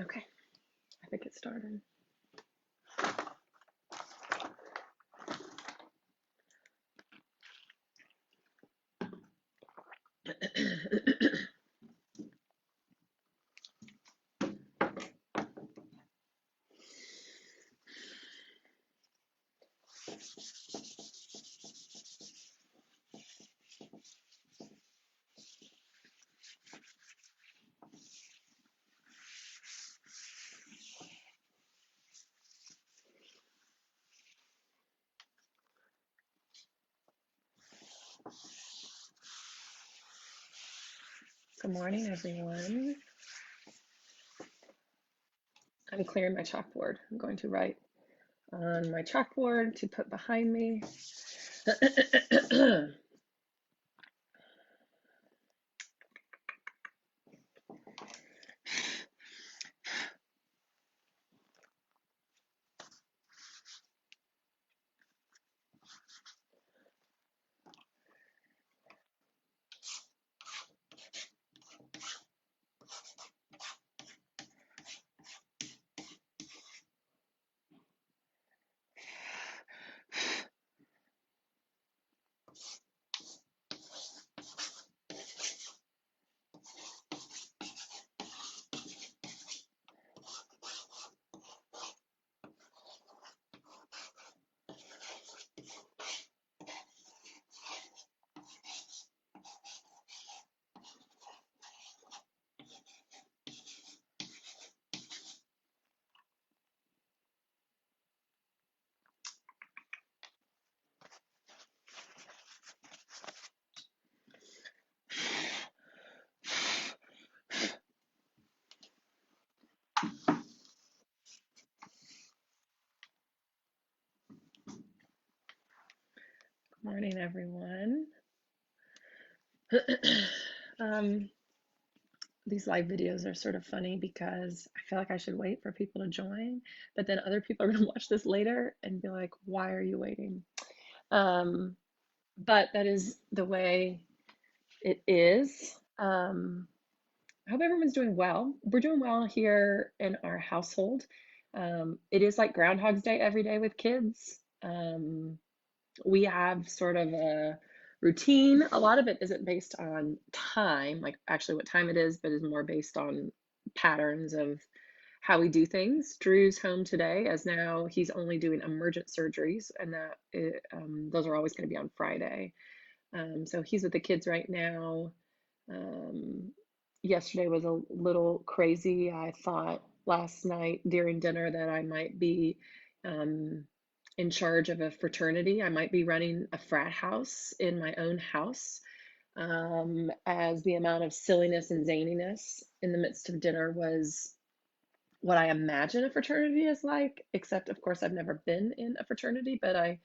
Okay, I think it started. Good morning, everyone. I'm clearing my chalkboard. I'm going to write on my chalkboard to put behind me. Good morning, everyone. um, these live videos are sort of funny because I feel like I should wait for people to join, but then other people are going to watch this later and be like, why are you waiting? But that is the way it is. I hope everyone's doing well. We're doing well here in our household. It is like Groundhog's Day every day with kids. We have sort of a routine. A lot of it isn't based on time, like actually what time it is, but is more based on patterns of how we do things. Drew's home today, as now he's only doing emergent surgeries, and those are always going to be on Friday. So he's with the kids right now. Um, Yesterday was a little crazy. I thought last night during dinner that I might be um, in charge of a fraternity. I might be running a frat house in my own house, as the amount of silliness and zaniness in the midst of dinner was what I imagine a fraternity is like, except of course I've never been in a fraternity, but I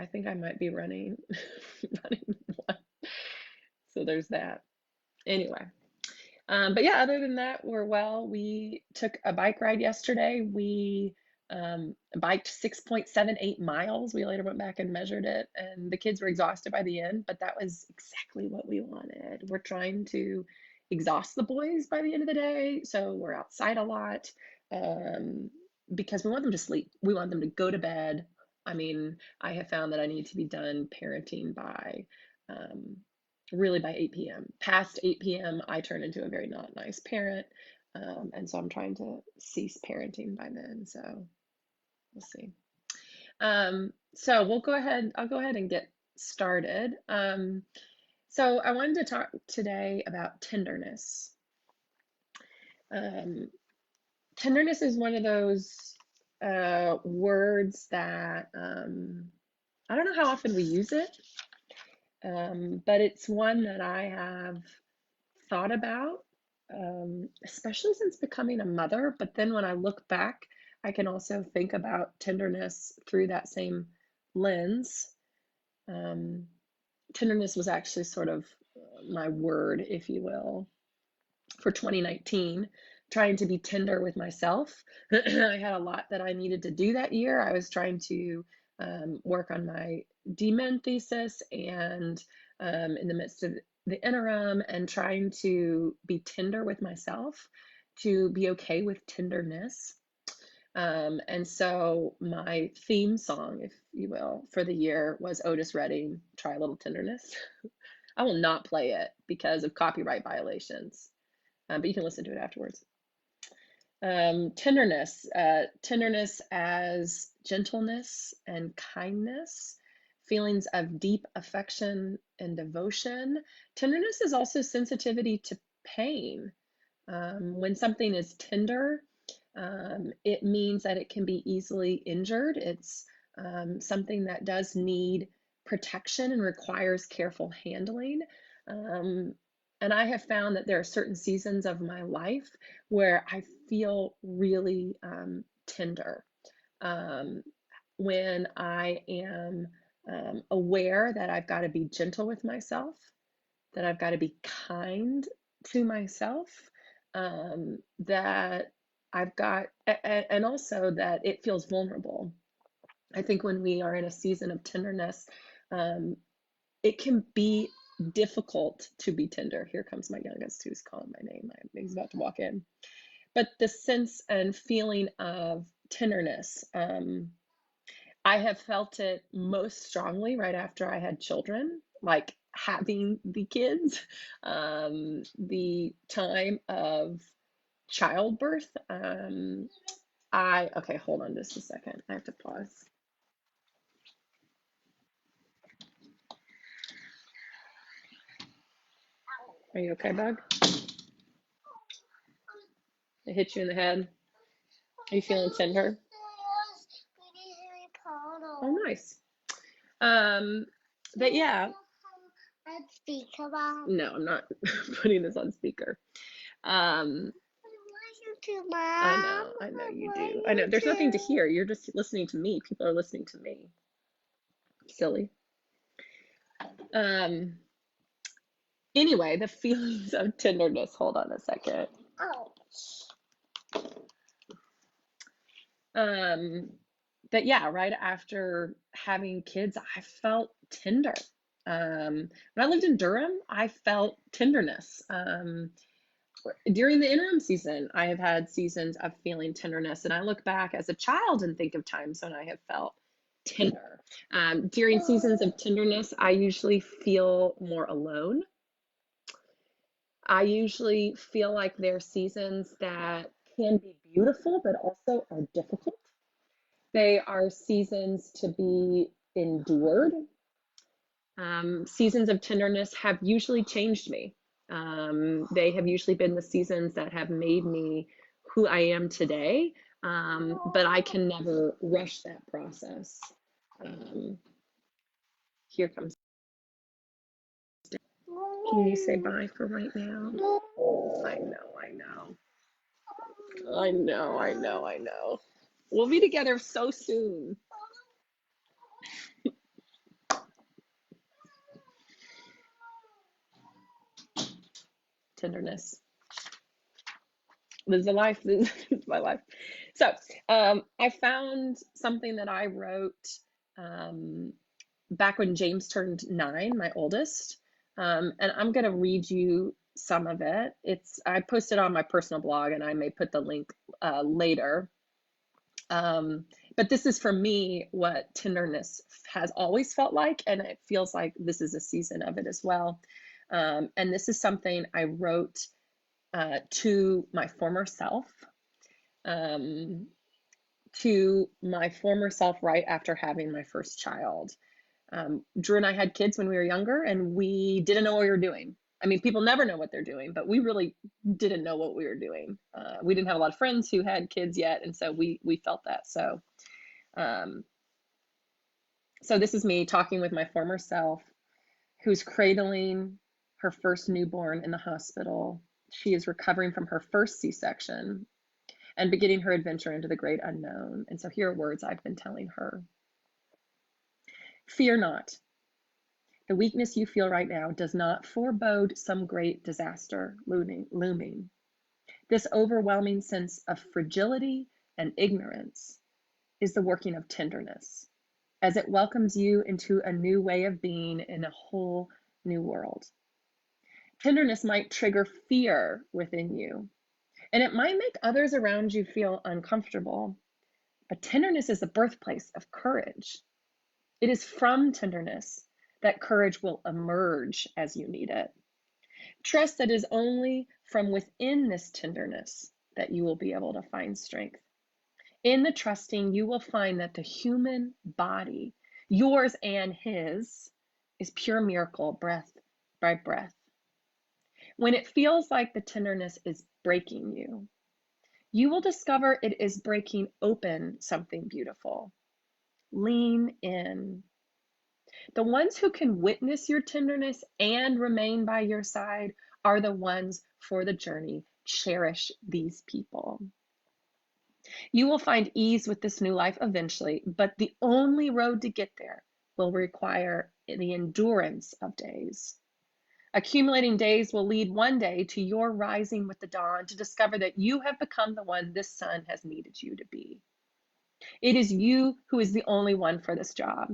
think I might be running running one. So there's that. Anyway, but yeah, other than that, we're well. We took a bike ride yesterday. We biked 6.78 miles. We later went back and measured it, and the kids were exhausted by the end, but that was exactly what we wanted. We're trying to exhaust the boys by the end of the day, so we're outside a lot, um, because we want them to sleep. We want them to go to bed. I mean, I have found that I need to be done parenting by um, really by 8 p.m. Past 8 p.m., I turn into a very not nice parent. And so I'm trying to cease parenting by then. So we'll see. So I'll go ahead and get started. So I wanted to talk today about tenderness. Um, Tenderness is one of those words that I don't know how often we use it, but it's one that I have thought about, especially since becoming a mother. But then when I look back, I can also think about tenderness through that same lens. Um, Tenderness was actually sort of my word, if you will, for 2019, trying to be tender with myself. I had a lot that I needed to do that year. I was trying to work on my DMin thesis, and in the midst of the interim and trying to be tender with myself. to be okay with tenderness. And so my theme song, if you will, for the year was Otis Redding, Try a Little Tenderness. I will not play it because of copyright violations, but you can listen to it afterwards. Tenderness as gentleness and kindness, feelings of deep affection and devotion. Tenderness is also sensitivity to pain. When something is tender, it means that it can be easily injured. It's something that does need protection and requires careful handling. Um, and I have found that there are certain seasons of my life where I feel really tender. Um, when I am aware that I've got to be gentle with myself, that I've got to be kind to myself, that I've got, and also that it feels vulnerable. I think when we are in a season of tenderness, um, it can be difficult to be tender. Here comes my youngest who's calling my name. He's about to walk in. But the sense and feeling of tenderness, I have felt it most strongly right after I had children, like having the kids, the time of childbirth. Okay, hold on just a second. I have to pause. Are you okay, bug? It hit you in the head. Are you feeling tender? Oh, nice. But yeah. No, I'm not putting this on speaker. I know you do. I know there's nothing to hear. You're just listening to me. People are listening to me. Silly. Anyway, the feelings of tenderness. Hold on a second. But yeah, right after having kids, I felt tender. When I lived in Durham, I felt tenderness. During the interim season, I have had seasons of feeling tenderness, and I look back as a child and think of times when I have felt tender. During seasons of tenderness, I usually feel more alone. I usually feel like there are seasons that can be beautiful, but also are difficult. They are seasons to be endured. Seasons of tenderness have usually changed me. They have usually been the seasons that have made me who I am today, but I can never rush that process. Um, Here comes. Can you say bye for right now? I know, I know. I know. We'll be together so soon. Tenderness. This is a life. This is my life. So I found something that I wrote back when James turned 9, my oldest. And I'm going to read you some of it. I posted on my personal blog, and I may put the link later. But this is for me what tenderness has always felt like, and it feels like this is a season of it as well. And this is something I wrote to my former self, right after having my first child. Drew and I had kids when we were younger, and we didn't know what we were doing. I mean, people never know what they're doing, but we really didn't know what we were doing. We didn't have a lot of friends who had kids yet, and so we felt that. So this is me talking with my former self, who's cradling her first newborn in the hospital. She is recovering from her first C-section and beginning her adventure into the great unknown. And so here are words I've been telling her. Fear not. The weakness you feel right now does not forebode some great disaster looming. This overwhelming sense of fragility and ignorance is the working of tenderness, as it welcomes you into a new way of being in a whole new world. Tenderness might trigger fear within you, And it might make others around you feel uncomfortable, but tenderness is the birthplace of courage. It is from tenderness that courage will emerge as you need it. Trust that it is only from within this tenderness that you will be able to find strength. In the trusting, you will find that the human body, yours and his, is pure miracle, breath by breath. When it feels like the tenderness is breaking you, you will discover it is breaking open something beautiful. Lean in. The ones who can witness your tenderness and remain by your side are the ones for the journey. Cherish these people. You will find ease with this new life eventually, but the only road to get there will require the endurance of days. Accumulating days will lead one day to your rising with the dawn to discover that you have become the one this sun has needed you to be. It is you who is the only one for this job.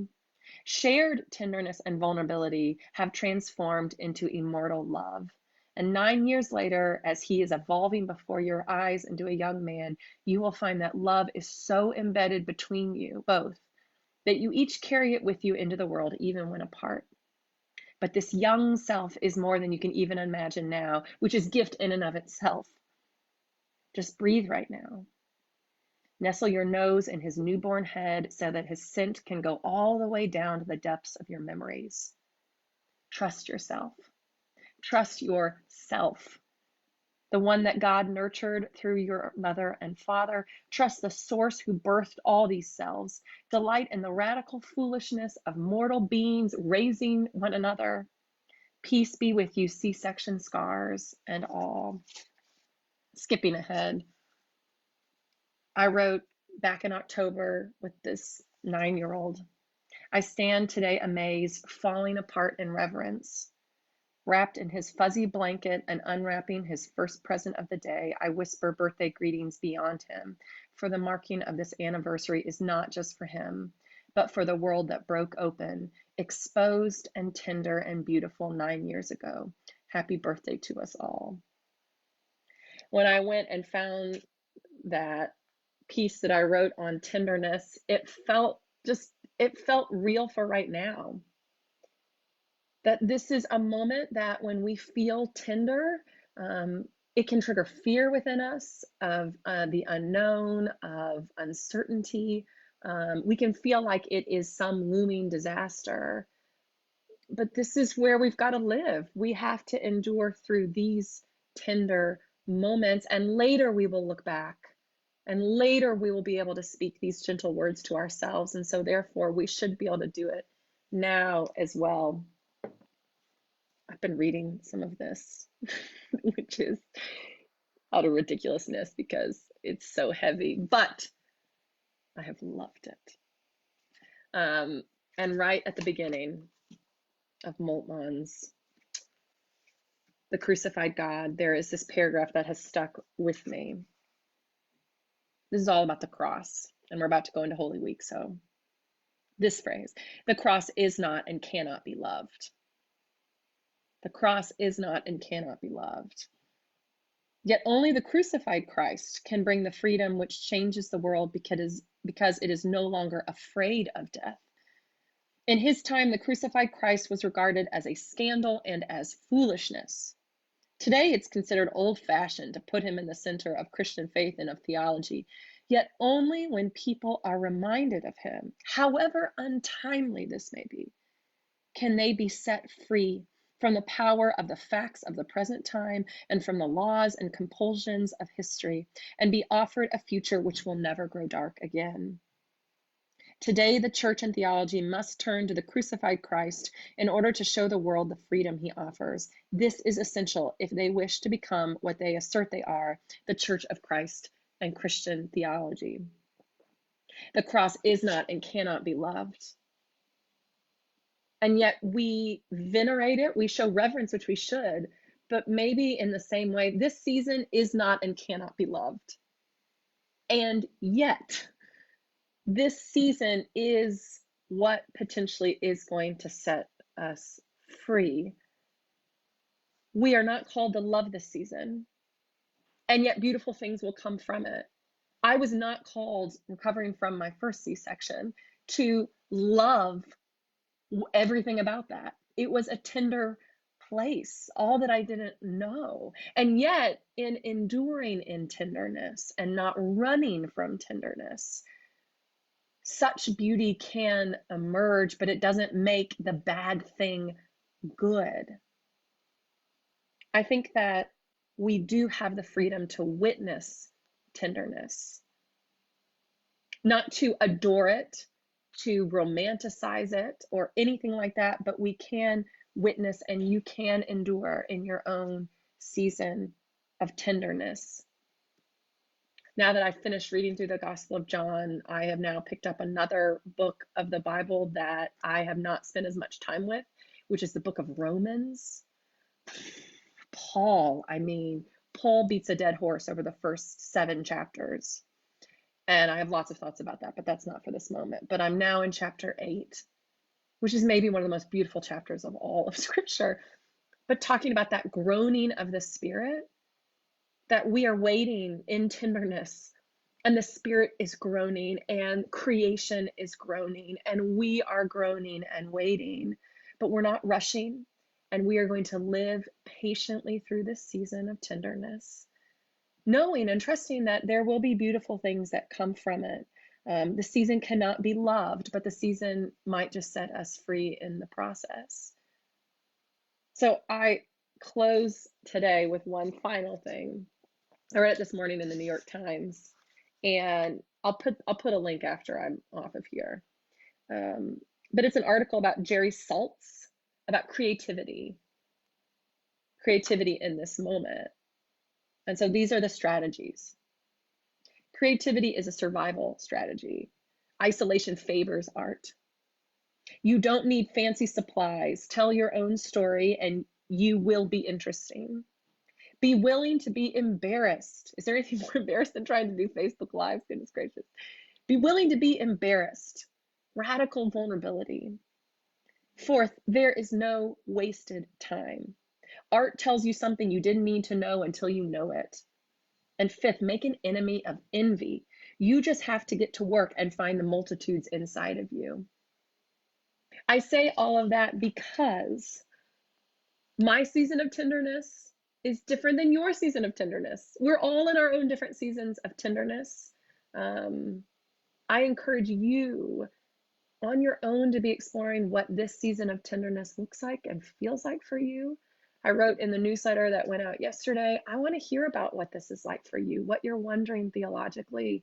Shared tenderness and vulnerability have transformed into immortal love. And 9 years later, as he is evolving before your eyes into a young man, you will find that love is so embedded between you both that you each carry it with you into the world, even when apart. But this young self is more than you can even imagine now, which is gift in and of itself. Just breathe right now. Nestle your nose in his newborn head so that his scent can go all the way down to the depths of your memories. Trust yourself. Trust yourself, the one that God nurtured through your mother and father. Trust the source who birthed all these selves. Delight in the radical foolishness of mortal beings raising one another. Peace be with you, C-section scars and all. Skipping ahead. I wrote back in October with this 9-year-old. I stand today amazed, falling apart in reverence. Wrapped in his fuzzy blanket and unwrapping his first present of the day, I whisper birthday greetings beyond him, for the marking of this anniversary is not just for him, but for the world that broke open, exposed and tender and beautiful 9 years ago. Happy birthday to us all. When I went and found that piece that I wrote on tenderness, it felt real for right now. That this is a moment that when we feel tender, it can trigger fear within us of the unknown, of uncertainty. We can feel like it is some looming disaster. But this is where we've got to live. We have to endure through these tender moments, and later we will look back. And later we will be able to speak these gentle words to ourselves. And so therefore we should be able to do it now as well. I've been reading some of this, which is utter ridiculousness because it's so heavy, but I have loved it. And right at the beginning of Moltmann's The Crucified God, there is this paragraph that has stuck with me. This is all about the cross, and we're about to go into Holy Week, so this phrase, the cross is not and cannot be loved. The cross is not and cannot be loved. Yet only the crucified Christ can bring the freedom which changes the world because it is no longer afraid of death. In his time, the crucified Christ was regarded as a scandal and as foolishness. Today, it's considered old-fashioned to put him in the center of Christian faith and of theology. Yet only when people are reminded of him, however untimely this may be, can they be set free from the power of the facts of the present time and from the laws and compulsions of history, and be offered a future which will never grow dark again. Today, the church and theology must turn to the crucified Christ in order to show the world the freedom he offers. This is essential if they wish to become what they assert they are, the Church of Christ and Christian theology. The cross is not and cannot be loved. And yet we venerate it, we show reverence, which we should, but maybe in the same way, this season is not and cannot be loved. And yet, this season is what potentially is going to set us free. We are not called to love this season. and yet beautiful things will come from it. I was not called, recovering from my first C-section, to love everything about that. It was a tender place, all that I didn't know. And yet, in enduring in tenderness and not running from tenderness, such beauty can emerge, but it doesn't make the bad thing good. I think that we do have the freedom to witness tenderness, not to adore it, to romanticize it, or anything like that, but we can witness, and you can endure in your own season of tenderness. Now that I've finished reading through the Gospel of John, I have now picked up another book of the Bible that I have not spent as much time with, which is the book of Romans. Paul beats a dead horse over the first 7 chapters. And I have lots of thoughts about that, but that's not for this moment. But I'm now in chapter 8, which is maybe one of the most beautiful chapters of all of Scripture. But talking about that groaning of the Spirit, that we are waiting in tenderness, and the Spirit is groaning, and creation is groaning, and we are groaning and waiting, but we're not rushing, and we are going to live patiently through this season of tenderness, knowing and trusting that there will be beautiful things that come from it. The season cannot be loved, but the season might just set us free in the process. So I close today with one final thing. I read it this morning in the New York Times, and I'll put a link after I'm off of here. But it's an article about Jerry Saltz, about creativity in this moment. And so these are the strategies. Creativity is a survival strategy. Isolation favors art. You don't need fancy supplies. Tell your own story and you will be interesting. Be willing to be embarrassed. Is there anything more embarrassed than trying to do Facebook Live? Goodness gracious. Be willing to be embarrassed. Radical vulnerability. 4th, there is no wasted time. Art tells you something you didn't need to know until you know it. And 5th, make an enemy of envy. You just have to get to work and find the multitudes inside of you. I say all of that because my season of tenderness is different than your season of tenderness. We're all in our own different seasons of tenderness. I encourage you on your own to be exploring what this season of tenderness looks like and feels like for you. I wrote in the newsletter that went out yesterday, I want to hear about what this is like for you, what you're wondering theologically,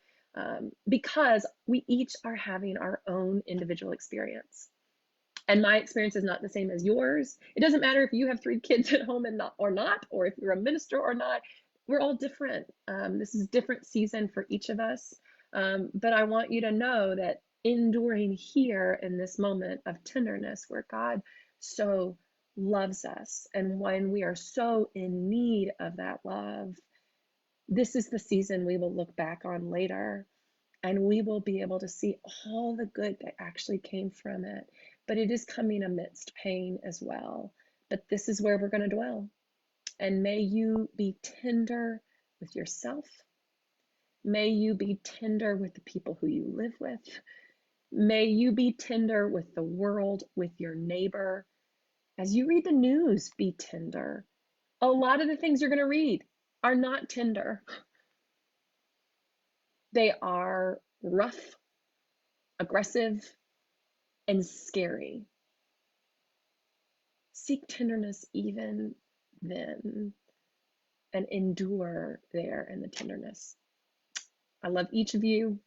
because we each are having our own individual experience. And my experience is not the same as yours. It doesn't matter if you have 3 kids at home and not, or if you're a minister or not. We're all different. This is a different season for each of us. But I want you to know that enduring here in this moment of tenderness where God so loves us, and when we are so in need of that love, this is the season we will look back on later, and we will be able to see all the good that actually came from it. But it is coming amidst pain as well. But this is where we're going to dwell. And may you be tender with yourself. May you be tender with the people who you live with. May you be tender with the world, with your neighbor. As you read the news, be tender. A lot of the things you're going to read are not tender. They are rough, aggressive, and scary. Seek tenderness even then and endure there in the tenderness. I love each of you.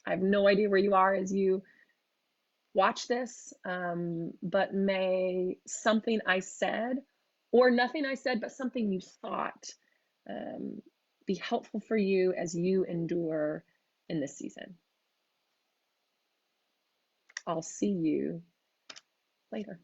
I have no idea where you are as you watch this, but may something I said, or nothing I said, but something you thought, be helpful for you as you endure in this season. I'll see you later.